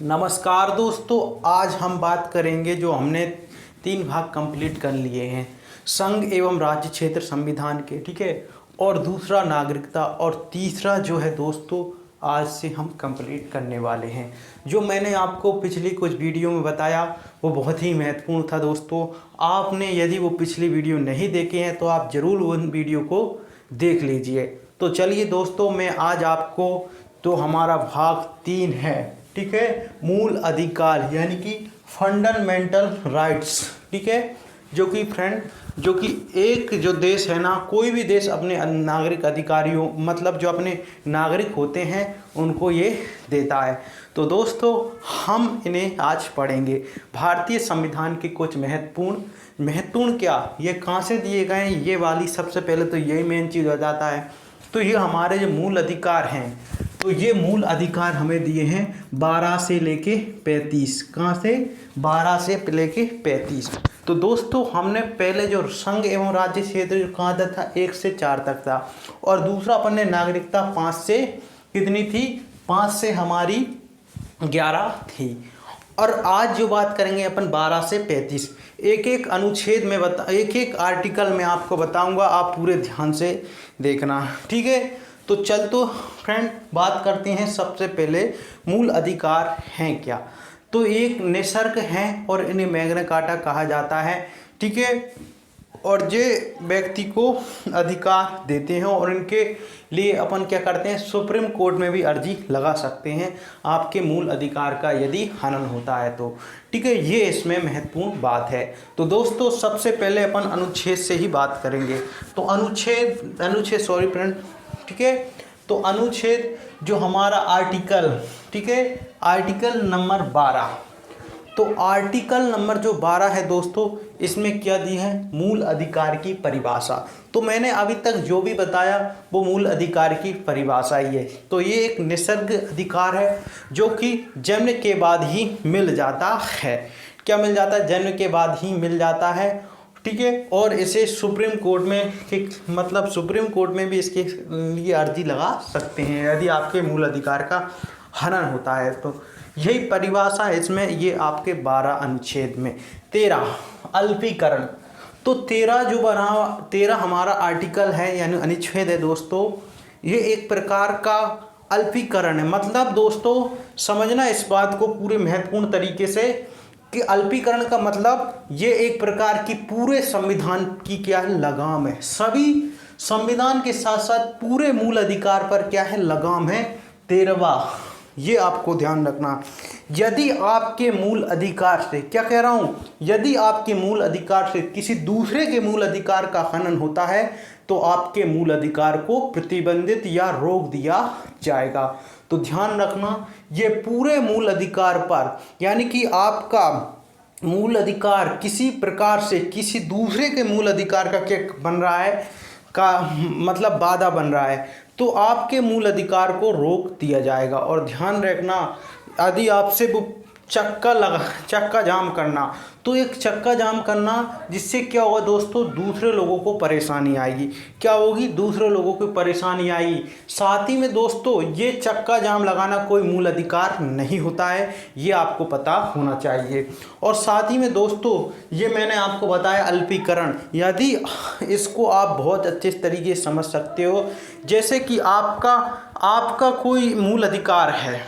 नमस्कार दोस्तों, आज हम बात करेंगे जो हमने 3 भाग कंप्लीट कर लिए हैं संघ एवं राज्य क्षेत्र संविधान के, ठीक है। और दूसरा नागरिकता, और तीसरा जो है दोस्तों आज से हम कंप्लीट करने वाले हैं। जो मैंने आपको पिछली कुछ वीडियो में बताया वो बहुत ही महत्वपूर्ण था दोस्तों। आपने यदि वो पिछली वीडियो नहीं देखे हैं तो आप ज़रूर उन वीडियो को देख लीजिए। तो चलिए दोस्तों, मैं आज आपको तो हमारा भाग 3 है, ठीक है, मूल अधिकार यानी कि फंडामेंटल राइट्स, ठीक है। जो कि एक जो देश है ना, कोई भी देश अपने नागरिक अधिकारियों मतलब जो अपने नागरिक होते हैं उनको ये देता है। तो दोस्तों हम इन्हें आज पढ़ेंगे। भारतीय संविधान के कुछ महत्वपूर्ण क्या, ये कहाँ से दिए गए हैं, ये वाली सबसे पहले तो यही मेन चीज़ हो जाता है। तो ये हमारे जो मूल अधिकार हैं, तो ये मूल अधिकार हमें दिए हैं 12 से लेके 35। कहाँ से? 12 से लेके 35। तो दोस्तों हमने पहले जो संघ एवं राज्य क्षेत्र कहाँ तक था, 1 से 4 तक था। और दूसरा अपन ने नागरिकता 5 से कितनी थी, 5 से हमारी 11 थी। और आज जो बात करेंगे अपन 12 से 35, एक एक अनुच्छेद में एक एक आर्टिकल में आपको बताऊंगा, आप पूरे ध्यान से देखना, ठीक है। तो चल तो फ्रेंड बात करते हैं। सबसे पहले मूल अधिकार हैं क्या, तो एक निसर्ग हैं और इन्हें मैग्ना कार्टा कहा जाता है, ठीक है। और ये व्यक्ति को अधिकार देते हैं और इनके लिए अपन क्या करते हैं, सुप्रीम कोर्ट में भी अर्जी लगा सकते हैं आपके मूल अधिकार का यदि हनन होता है तो, ठीक है। ये इसमें महत्वपूर्ण बात है। तो दोस्तों सबसे पहले अपन अनुच्छेद से ही बात करेंगे। तो अनुच्छेद सॉरी फ्रेंड, ठीक है। तो अनुच्छेद जो हमारा आर्टिकल, ठीक है, आर्टिकल नंबर 12। तो आर्टिकल नंबर जो 12 है दोस्तों, इसमें क्या दी है, मूल अधिकार की परिभाषा। तो मैंने अभी तक जो भी बताया वो मूल अधिकार की परिभाषा ही है। तो ये एक निसर्ग अधिकार है जो कि जन्म के बाद ही मिल जाता है। क्या मिल जाता है? जन्म के बाद ही मिल जाता है, ठीक है। और इसे सुप्रीम कोर्ट में सुप्रीम कोर्ट में भी इसके लिए अर्जी लगा सकते हैं यदि आपके मूल अधिकार का हनन होता है। तो यही परिभाषा है इसमें, ये आपके 12 अनुच्छेद में। 13 अल्पीकरण। तो 13 हमारा आर्टिकल है यानी अनुच्छेद है दोस्तों, ये एक प्रकार का अल्पीकरण है। मतलब दोस्तों समझना इस बात को पूरे महत्वपूर्ण तरीके से कि अल्पीकरण का मतलब ये एक प्रकार की पूरे संविधान की क्या है, लगाम है। सभी संविधान के साथ साथ पूरे मूल अधिकार पर क्या है, लगाम है। 13वां, ये आपको ध्यान रखना। यदि आपके मूल अधिकार से, क्या कह रहा हूँ, यदि आपके मूल अधिकार से किसी दूसरे के मूल अधिकार का हनन होता है तो आपके मूल अधिकार को प्रतिबंधित या रोक दिया जाएगा। तो ध्यान रखना, ये पूरे मूल अधिकार पर, यानी कि आपका मूल अधिकार किसी प्रकार से किसी दूसरे के मूल अधिकार का क्या बन रहा है, का मतलब बाधा बन रहा है, तो आपके मूल अधिकार को रोक दिया जाएगा। और ध्यान रखना, यदि आपसे वो चक्का जाम करना, तो एक चक्का जाम करना जिससे क्या होगा दोस्तों, दूसरे लोगों को परेशानी आएगी। क्या होगी? दूसरे लोगों को परेशानी आएगी। साथ ही में दोस्तों ये चक्का जाम लगाना कोई मूल अधिकार नहीं होता है, ये आपको पता होना चाहिए। और साथ ही में दोस्तों ये मैंने आपको बताया अल्पीकरण, यदि इसको आप बहुत अच्छे तरीके से समझ सकते हो, जैसे कि आपका कोई मूल अधिकार है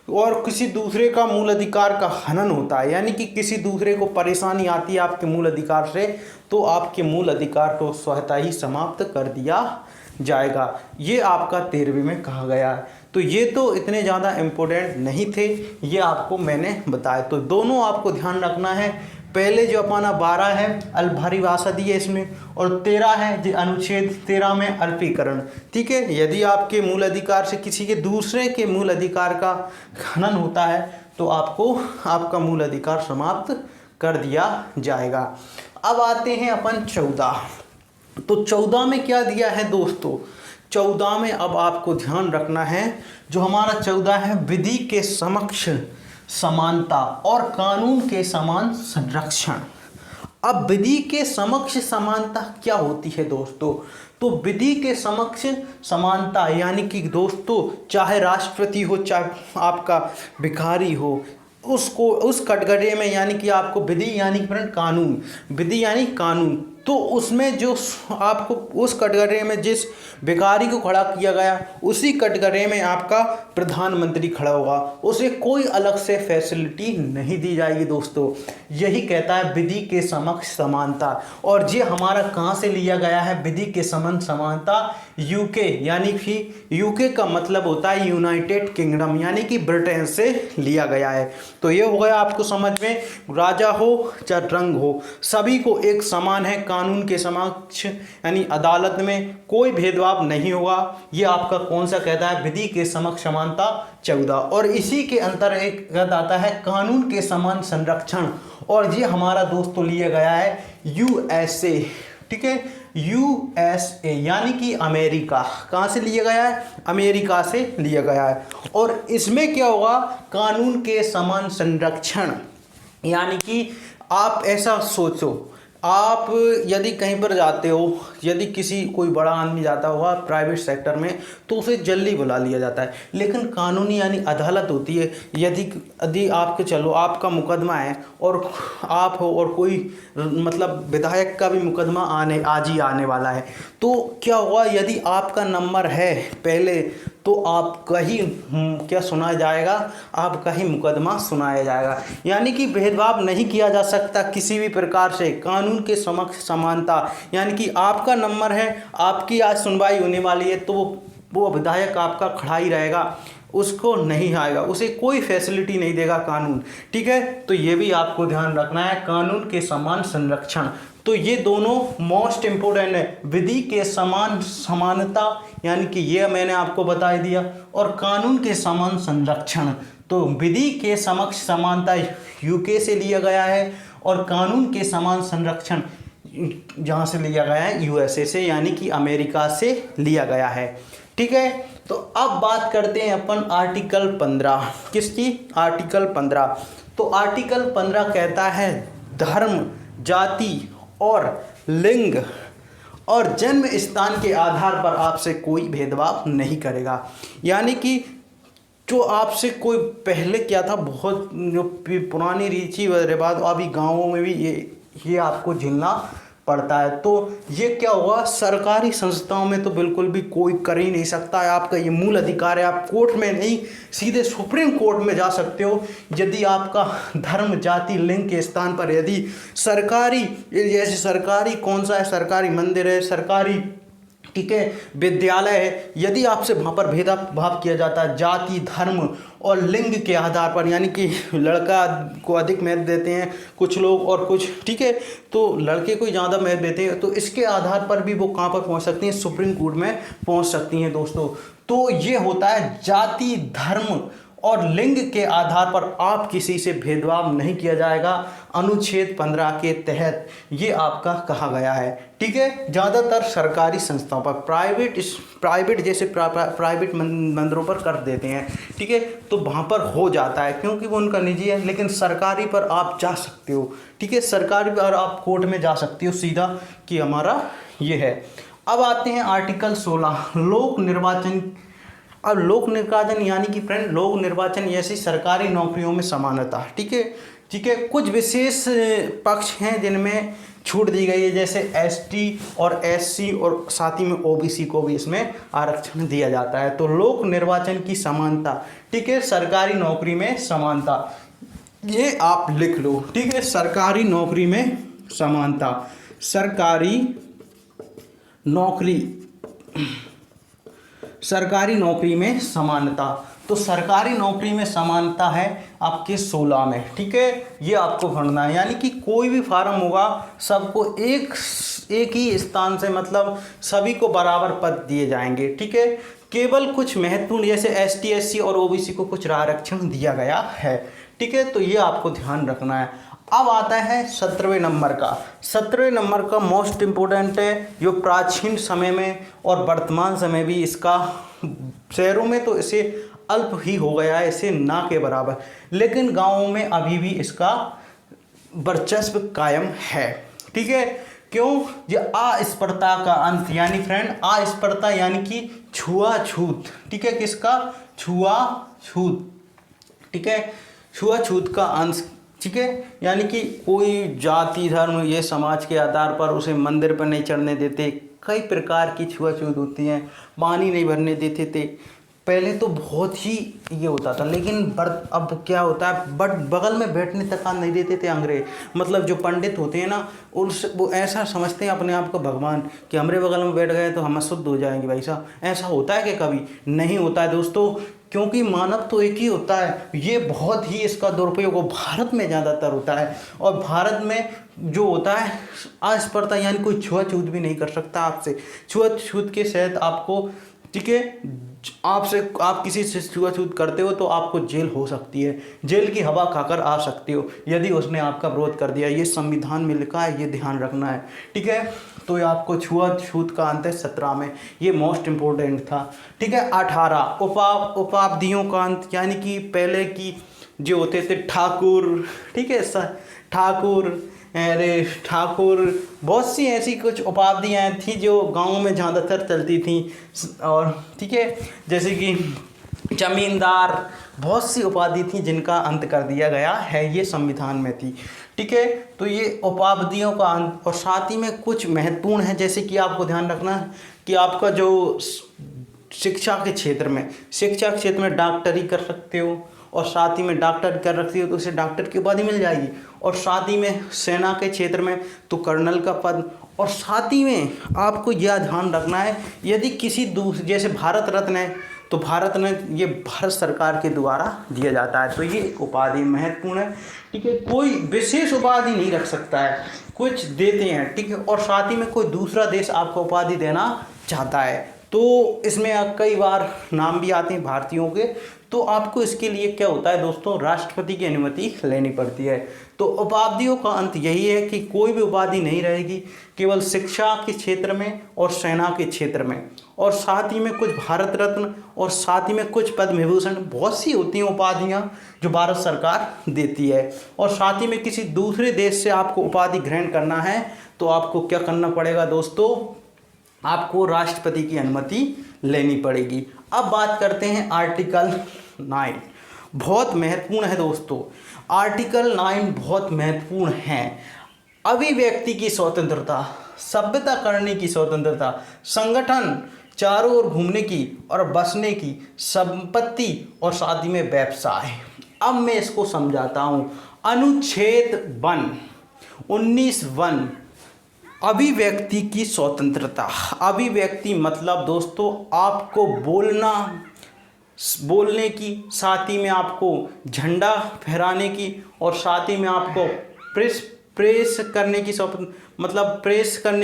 और किसी दूसरे का मूल अधिकार का हनन होता है, यानी कि किसी दूसरे को परेशानी आती है आपके मूल अधिकार से, तो आपके मूल अधिकार को स्वतः ही समाप्त कर दिया जाएगा। ये आपका 13वें में कहा गया है। तो ये तो इतने ज़्यादा इम्पोर्टेंट नहीं थे, ये आपको मैंने बताया। तो दोनों आपको ध्यान रखना है। पहले जो अपना 12 है परिभाषा दी है इसमें, और 13 है जो अनुच्छेद 13 में अल्पीकरण, ठीक है। यदि आपके मूल अधिकार से किसी के दूसरे के मूल अधिकार का हनन होता है तो आपको आपका मूल अधिकार समाप्त कर दिया जाएगा। अब आते हैं अपन 14। तो 14 में क्या दिया है दोस्तों, 14 में अब आपको ध्यान रखना है, जो हमारा 14 है, विधि के समक्ष समानता और कानून के समान संरक्षण। अब विधि के समक्ष समानता क्या होती है दोस्तों, तो विधि के समक्ष समानता यानी कि दोस्तों चाहे राष्ट्रपति हो चाहे आपका भिखारी हो, उसको उस कटघरे में यानी कि आपको विधि यानी कि कानून, विधि यानी कानून, तो उसमें जो आपको उस कटघरे में जिस भिखारी को खड़ा किया गया उसी कटघरे में आपका प्रधानमंत्री खड़ा होगा, उसे कोई अलग से फैसिलिटी नहीं दी जाएगी दोस्तों। यही कहता है विधि के समक्ष समानता। और ये हमारा कहाँ से लिया गया है विधि के समक्ष समानता? यूके, यानी कि यूके का मतलब होता है यूनाइटेड किंगडम, यानी कि ब्रिटेन से लिया गया है। तो ये हो गया आपको समझ में, राजा हो चाहे रंग हो सभी को एक समान है, कानून के समक्ष यानी अदालत में कोई भेदभाव नहीं होगा। ये आपका कौन सा कहता है? विधि के समक्ष समानता 14। और इसी के अंतर एक आता है कानून के समान संरक्षण, और ये हमारा दोस्तों लिया गया है यूएसए, ठीक है, यूएसए यानी कि अमेरिका। कहाँ से लिया गया है? अमेरिका से लिया गया है। और इसमें क्या होगा? कानून के समान संरक्षण, यानी कि आप ऐसा सोचो, आप यदि कहीं पर जाते हो, यदि किसी कोई बड़ा आदमी जाता होगा प्राइवेट सेक्टर में तो उसे जल्दी बुला लिया जाता है, लेकिन कानूनी यानी अदालत होती है, यदि आपके चलो आपका मुकदमा है और आप हो और कोई मतलब विधायक का भी मुकदमा आज ही आने वाला है, तो क्या हुआ? यदि आपका नंबर है पहले तो आपका ही क्या सुनाया जाएगा? आपका ही मुकदमा सुनाया जाएगा। यानी कि भेदभाव नहीं किया जा सकता किसी भी प्रकार से, कानून के समक्ष समानता, यानी कि आपका नंबर है, आपकी आज सुनवाई होने वाली है, तो वो विधायक आपका खड़ा ही रहेगा, उसको नहीं आएगा, उसे कोई फैसिलिटी नहीं देगा कानून, ठीक है। तो ये भी आपको ध्यान रखना है, कानून के समान संरक्षण। तो ये दोनों मोस्ट इम्पोर्टेंट है, विधि के समान समानता यानी कि ये मैंने आपको बता दिया, और कानून के समान संरक्षण। तो विधि के समक्ष समानता यूके से लिया गया है और कानून के समान संरक्षण जहाँ से लिया गया है यूएसए से, यानी कि अमेरिका से लिया गया है, ठीक है। तो अब बात करते हैं अपन आर्टिकल 15, किसकी? आर्टिकल 15। तो आर्टिकल 15 कहता है धर्म, जाति और लिंग और जन्म स्थान के आधार पर आपसे कोई भेदभाव नहीं करेगा। यानी कि जो आपसे कोई पहले क्या था, बहुत जो पुरानी रीति व रिवाज अभी गाँवों में भी ये आपको झेलना पड़ता है। तो ये क्या हुआ? सरकारी संस्थाओं में तो बिल्कुल भी कोई कर ही नहीं सकता है, आपका ये मूल अधिकार है। आप कोर्ट में नहीं, सीधे सुप्रीम कोर्ट में जा सकते हो यदि आपका धर्म, जाति, लिंग के स्थान पर यदि सरकारी, जैसे सरकारी कौन सा है, सरकारी मंदिर है, सरकारी, ठीक है, विद्यालय है, यदि आपसे वहाँ पर भेदभाव किया जाता है जाति, धर्म और लिंग के आधार पर, यानी कि लड़का को अधिक महत्व देते हैं कुछ लोग और कुछ, ठीक है, तो लड़के को ज़्यादा महत्व देते हैं, तो इसके आधार पर भी वो कहाँ पर पहुँच सकती हैं? सुप्रीम कोर्ट में पहुँच सकती हैं दोस्तों। तो ये होता है जाति, धर्म और लिंग के आधार पर आप किसी से भेदभाव नहीं किया जाएगा, अनुच्छेद 15 के तहत ये आपका कहा गया है, ठीक है। ज़्यादातर सरकारी संस्थाओं पर, प्राइवेट जैसे प्राइवेट मंदिरों पर कर देते हैं, ठीक है, तो वहाँ पर हो जाता है क्योंकि वो उनका निजी है, लेकिन सरकारी पर आप जा सकते हो, ठीक है, सरकारी पर आप कोर्ट में जा सकते हो सीधा कि हमारा ये है। अब आते हैं आर्टिकल 16, लोक निर्वाचन। अब लोक निर्वाचन यानी कि फ्रेंड लोक निर्वाचन ऐसी सरकारी नौकरियों में समानता, ठीक है, ठीक है। कुछ विशेष पक्ष हैं जिनमें छूट दी गई है, जैसे एसटी और एससी और साथ ही में ओबीसी को भी इसमें आरक्षण दिया जाता है। तो लोक निर्वाचन की समानता, ठीक है, सरकारी नौकरी में समानता, ये आप लिख लो, ठीक है। सरकारी नौकरी में समानता, सरकारी नौकरी में समानता। तो सरकारी नौकरी में समानता है आपके 16 में, ठीक है, ये आपको भरना है। यानी कि कोई भी फार्म होगा सबको एक ही स्थान से, मतलब सभी को बराबर पद दिए जाएंगे, ठीक है। केवल कुछ महत्वपूर्ण जैसे एसटी, एससी और ओबीसी को कुछ आरक्षण दिया गया है, ठीक है, तो ये आपको ध्यान रखना है। अब आता है 17वें नंबर का। 17वें नंबर का मोस्ट इम्पोर्टेंट है, जो प्राचीन समय में और वर्तमान समय भी इसका, शहरों में तो इसे अल्प ही हो गया है, इसे ना के बराबर, लेकिन गांवों में अभी भी इसका वर्चस्व कायम है, ठीक है। क्यों? ये अस्पृश्यता का अंत, यानी फ्रेंड अस्पृश्यता यानी कि छुआछूत, ठीक है, किसका? छुआछूत, ठीक है, छुआछूत का अंश, ठीक है, यानी कि कोई जाति धर्म ये समाज के आधार पर उसे मंदिर पर नहीं चढ़ने देते, कई प्रकार की छुआछूत होती हैं, पानी नहीं भरने देते थे। पहले तो बहुत ही ये होता था, लेकिन अब क्या होता है, बट बगल में बैठने तक का नहीं देते थे अंग्रेज। मतलब जो पंडित होते हैं ना, वो ऐसा समझते हैं अपने आप को भगवान कि हमारे बगल में बैठ गए तो हम शुद्ध हो जाएंगे। भाई साहब, ऐसा होता है कि कभी नहीं होता है दोस्तों, क्योंकि मानव तो एक ही होता है। ये बहुत ही इसका दुरुपयोग भारत में ज़्यादातर होता है, और भारत में जो होता है अस्पृश्यता यानी कोई छुआछूत भी नहीं कर सकता आपसे। छुआछूत के तहत आपको, ठीक है, आप किसी से छुआछूत करते हो तो आपको जेल हो सकती है, जेल की हवा खाकर आ सकते हो यदि उसने आपका विरोध कर दिया। ये संविधान में लिखा है, ये ध्यान रखना है, ठीक है। तो ये आपको छुआछूत का अंत है 17 में, ये मोस्ट इम्पोर्टेंट था, ठीक है। 18 उपाधियों का अंत, यानी कि पहले की जो होते थे ठाकुर, ठीक है, ठाकुर, अरे ठाकुर, बहुत सी ऐसी कुछ उपाधियाँ थी जो गाँव में ज़्यादातर चलती थी, और ठीक है, जैसे कि जमींदार, बहुत सी उपाधि थी जिनका अंत कर दिया गया है, ये संविधान में थी, ठीक है। तो ये उपाधियों का अंत, और साथ ही में कुछ महत्वपूर्ण है, जैसे कि आपको ध्यान रखना है कि आपका जो शिक्षा के क्षेत्र में डॉक्टरी कर सकते हो, और साथ ही में डॉक्टर कर रखती हो तो उसे डॉक्टर की उपाधि मिल जाएगी, और साथ ही में सेना के क्षेत्र में तो कर्नल का पद, और साथ ही में आपको यह ध्यान रखना है यदि किसी जैसे भारत रत्न है तो भारत रत्न ये भारत सरकार के द्वारा दिया जाता है, तो ये उपाधि महत्वपूर्ण है, ठीक है। कोई विशेष उपाधि नहीं रख सकता है, कुछ देते हैं, ठीक है, और साथ ही में कोई दूसरा देश आपको उपाधि देना चाहता है तो इसमें कई बार नाम भी आते हैं भारतीयों के, तो आपको इसके लिए क्या होता है दोस्तों, राष्ट्रपति की अनुमति लेनी पड़ती है। तो उपाधियों का अंत यही है कि कोई भी उपाधि नहीं रहेगी, केवल शिक्षा के क्षेत्र में और सेना के क्षेत्र में, और साथ ही में कुछ भारत रत्न, और साथ ही में कुछ पद्म विभूषण, बहुत सी होती हैं उपाधियाँ जो भारत सरकार देती है। और साथ ही में किसी दूसरे देश से आपको उपाधि ग्रहण करना है तो आपको क्या करना पड़ेगा दोस्तों, आपको राष्ट्रपति की अनुमति लेनी पड़ेगी। अब बात करते हैं आर्टिकल 9, बहुत महत्वपूर्ण है दोस्तों। आर्टिकल 9 बहुत महत्वपूर्ण है। अभिव्यक्ति की स्वतंत्रता, सभ्यता करने की स्वतंत्रता, संगठन, चारों ओर घूमने की और बसने की, संपत्ति, और साथ ही में व्यवसाय। अब मैं इसको समझाता हूँ। अनुच्छेद 19(1) अभिव्यक्ति की स्वतंत्रता। अभिव्यक्ति मतलब दोस्तों आपको बोलने की, साथ ही में आपको झंडा फहराने की, और साथ ही में आपको प्रेस करने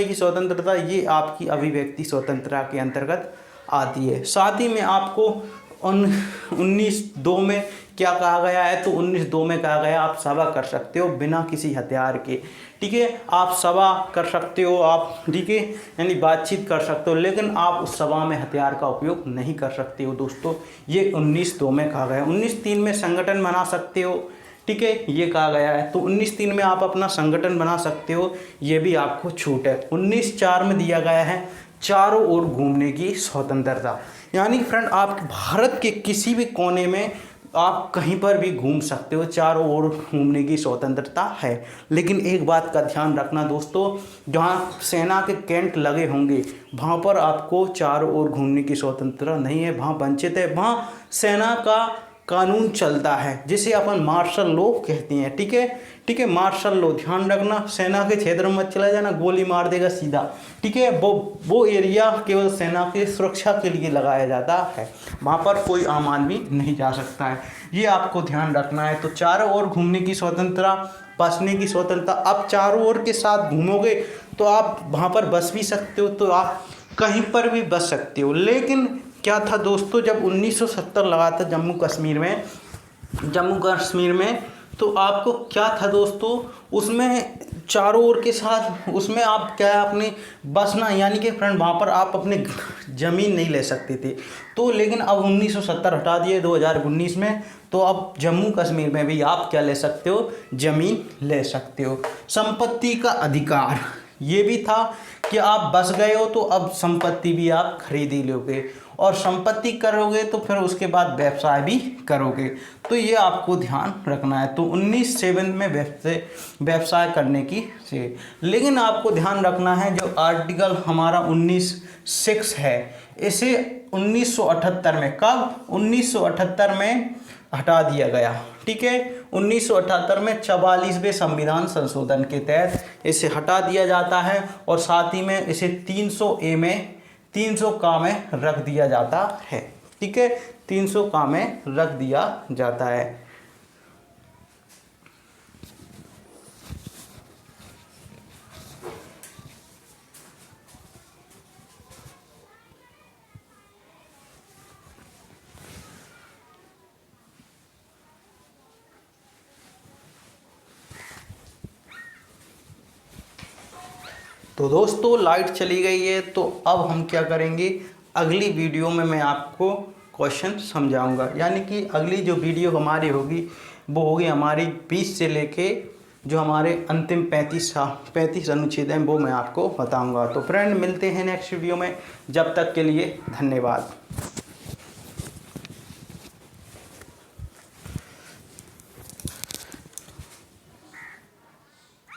की स्वतंत्रता, ये आपकी अभिव्यक्ति स्वतंत्रता के अंतर्गत आती है। साथ ही में आपको 19(2) में क्या कहा गया है, तो 19(2) में कहा गया आप सभा कर सकते हो बिना किसी हथियार के, ठीक है, आप सभा कर सकते हो, आप, ठीक है, यानी बातचीत कर सकते हो, लेकिन आप उस सभा में हथियार का उपयोग नहीं कर सकते हो दोस्तों, ये 19(2) में कहा गया है। 19(3) में संगठन बना सकते हो, ठीक है, ये कहा गया है, तो 19(3) में आप अपना संगठन बना सकते हो, ये भी आपको छूट है। 19(4) में दिया गया है चारों ओर घूमने की स्वतंत्रता, यानी फ्रेंड आप भारत के किसी भी कोने में आप कहीं पर भी घूम सकते हो, चारों ओर घूमने की स्वतंत्रता है। लेकिन एक बात का ध्यान रखना दोस्तों, जहाँ सेना के कैंट लगे होंगे वहाँ पर आपको चारों ओर घूमने की स्वतंत्रता नहीं है, वहाँ वंचित है, वहाँ सेना का कानून चलता है जिसे अपन मार्शल लॉ कहते हैं, ठीक है, ठीक है, मार्शल लॉ ध्यान रखना। सेना के क्षेत्र में मत चला जाना, गोली मार देगा सीधा, ठीक है, वो एरिया केवल सेना की सुरक्षा के लिए लगाया जाता है, वहाँ पर कोई आम आदमी नहीं जा सकता है, ये आपको ध्यान रखना है। तो चारों ओर घूमने की स्वतंत्रता, बसने की स्वतंत्रता। आप चारों ओर के साथ घूमोगे तो आप वहाँ पर बस भी सकते हो, तो आप कहीं पर भी बस सकते हो। लेकिन क्या था दोस्तों, जब 1970 लगा था जम्मू कश्मीर में, तो आपको क्या था दोस्तों, उसमें चारों ओर के साथ उसमें आप क्या अपने बसना, यानी कि फ्रेंड वहाँ पर आप अपने ज़मीन नहीं ले सकते थे, तो लेकिन अब 1970 हटा दिए 2019 में, तो अब जम्मू कश्मीर में भी आप क्या ले सकते हो, ज़मीन ले सकते हो। संपत्ति का अधिकार, ये भी था कि आप बस गए हो तो अब संपत्ति भी आप खरीद ही लोगे, और संपत्ति करोगे तो फिर उसके बाद व्यवसाय भी करोगे। तो ये आपको ध्यान रखना है। तो 19(7) में व्यवसाय करने की से, लेकिन आपको ध्यान रखना है जो आर्टिकल हमारा 19(6) है, इसे 1978 में, कब 1978 में हटा दिया गया। ठीक है, 1978 में 44वें संविधान संशोधन के तहत इसे हटा दिया जाता है, और साथ ही में इसे 300A में 300 का में रख दिया जाता है। ठीक है, 300 का में रख दिया जाता है। तो दोस्तों लाइट चली गई है, तो अब हम क्या करेंगे, अगली वीडियो में मैं आपको क्वेश्चन समझाऊंगा। यानी कि अगली जो वीडियो हमारी होगी वो होगी हमारी 20 से लेके जो हमारे अंतिम 35 अनुच्छेद हैं वो मैं आपको बताऊंगा। तो फ्रेंड मिलते हैं नेक्स्ट वीडियो में, जब तक के लिए धन्यवाद।